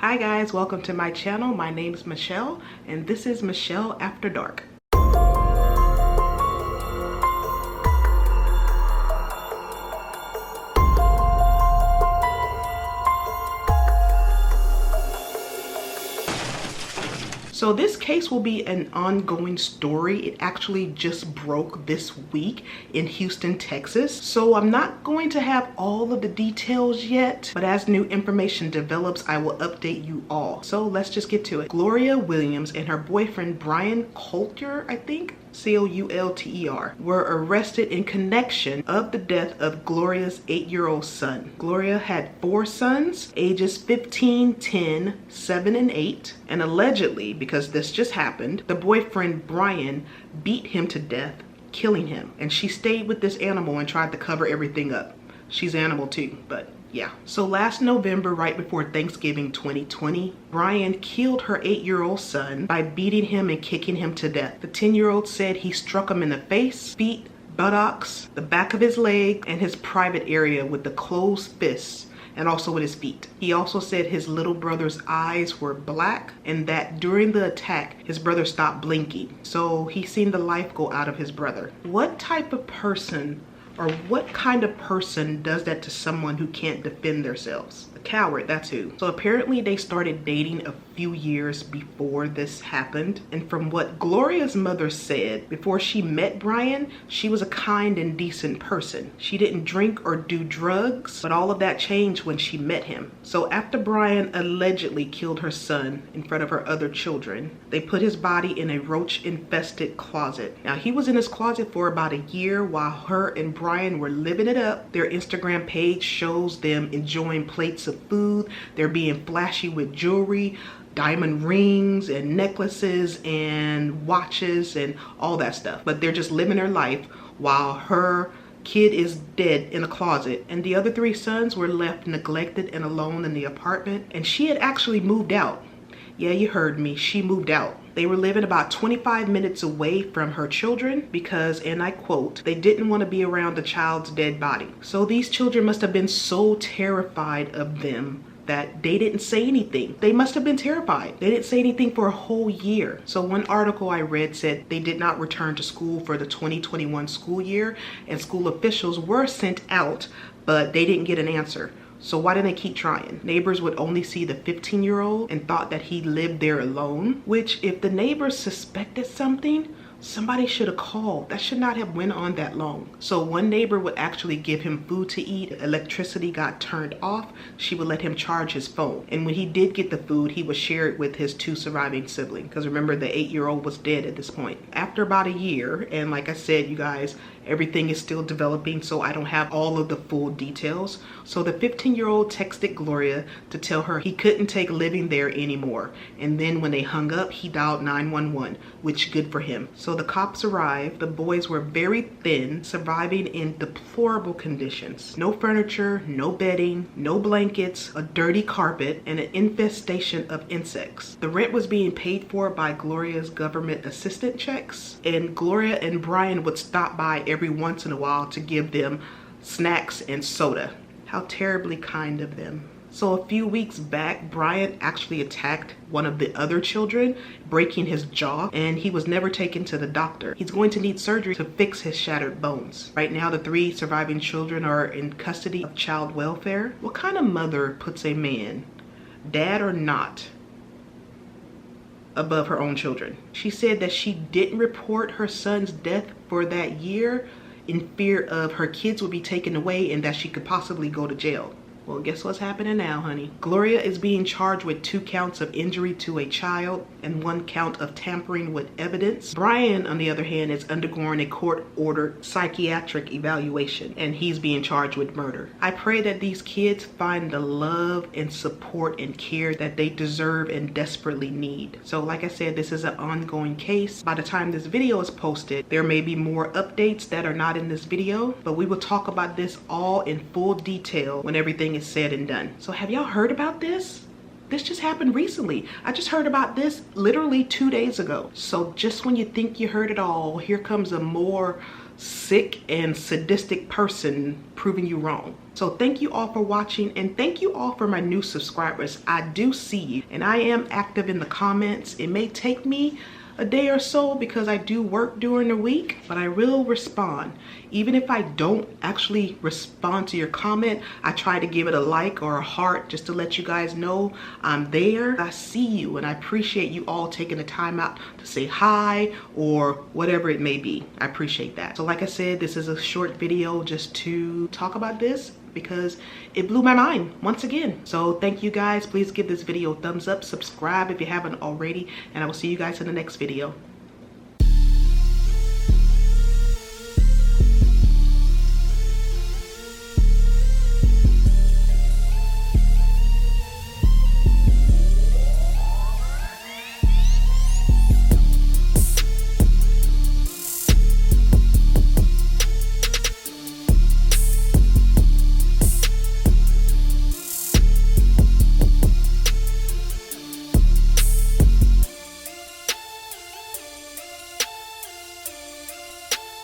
Hi guys, welcome to my channel. My name is Michelle and this is Michelle After Dark. So this case will be an ongoing story. It actually just broke this week in Houston, Texas. So I'm not going to have all of the details yet, but as new information develops, I will update you all. So let's just get to it. Gloria Williams and her boyfriend, Brian Coulter, I think, C-O-U-L-T-E-R, were arrested in connection of the death of Gloria's 8-year-old son. Gloria had 4 sons, ages 15, 10, 7, and 8. And allegedly, because this just happened, the boyfriend Brian beat him to death, killing him. And she stayed with this animal and tried to cover everything up. She's animal too, but yeah. So last November, right before Thanksgiving 2020, Brian killed her 8-year-old son by beating him and kicking him to death. The 10-year-old said he struck him in the face, feet, buttocks, the back of his leg, and his private area with the closed fists, and also with his feet. He also said his little brother's eyes were black and that during the attack, his brother stopped blinking. So he seen the life go out of his brother. What type of person or what kind of person does that to someone who can't defend themselves? A coward, that's who. So apparently they started dating a few years before this happened. And from what Gloria's mother said, before she met Brian, she was a kind and decent person. She didn't drink or do drugs, but all of that changed when she met him. So after Brian allegedly killed her son in front of her other children, they put his body in a roach-infested closet. Now he was in his closet for about a year while her and Brian were living it up. Their Instagram page shows them enjoying plates of food. They're being flashy with jewelry, diamond rings and necklaces and watches and all that stuff. But they're just living their life while her kid is dead in a closet. And the other 3 sons were left neglected and alone in the apartment. And she had actually moved out. Yeah, you heard me. She moved out. They were living about 25 minutes away from her children because, and I quote, they didn't want to be around the child's dead body. So these children must have been so terrified of them that they didn't say anything. They must have been terrified. They didn't say anything for a whole year. So one article I read said they did not return to school for the 2021 school year and school officials were sent out, but they didn't get an answer. So why didn't they keep trying? Neighbors would only see the 15-year-old and thought that he lived there alone, which if the neighbors suspected something, somebody should have called. That should not have went on that long. So one neighbor would actually give him food to eat. Electricity got turned off. She would let him charge his phone. And when he did get the food, he would share it with his 2 surviving siblings. Because remember, the 8-year-old was dead at this point. After about a year, and like I said, you guys, everything is still developing, so I don't have all of the full details. So the 15-year-old texted Gloria to tell her he couldn't take living there anymore. And then when they hung up, he dialed 911, which good for him. So the cops arrived. The boys were very thin, surviving in deplorable conditions. No furniture, no bedding, no blankets, a dirty carpet, and an infestation of insects. The rent was being paid for by Gloria's government assistance checks, and Gloria and Brian would stop by every once in a while to give them snacks and soda. How terribly kind of them. So a few weeks back, Brian actually attacked one of the other children, breaking his jaw, and he was never taken to the doctor. He's going to need surgery to fix his shattered bones. Right now, the 3 surviving children are in custody of child welfare. What kind of mother puts a man, dad or not, above her own children? She said that she didn't report her son's death for that year in fear of her kids would be taken away and that she could possibly go to jail. Well, guess what's happening now, honey? Gloria is being charged with 2 counts of injury to a child and 1 count of tampering with evidence. Brian, on the other hand, is undergoing a court-ordered psychiatric evaluation, and he's being charged with murder. I pray that these kids find the love and support and care that they deserve and desperately need. So like I said, this is an ongoing case. By the time this video is posted, there may be more updates that are not in this video, but we will talk about this all in full detail when everything is said and done. So have y'all heard about this? This just happened recently. I just heard about this literally 2 days ago. So just when you think you heard it all, here comes a more sick and sadistic person proving you wrong. So thank you all for watching, and thank you all for my new subscribers. I do see you, and I am active in the comments. It may take me a day or so because I do work during the week, but I will respond. Even if I don't actually respond to your comment, I try to give it a like or a heart just to let you guys know I'm there. I see you, and I appreciate you all taking the time out to say hi or whatever it may be. I appreciate that. So like I said, this is a short video just to talk about this because it blew my mind once again. So thank you guys. Please give this video a thumbs up, subscribe if you haven't already, and I will see you guys in the next video.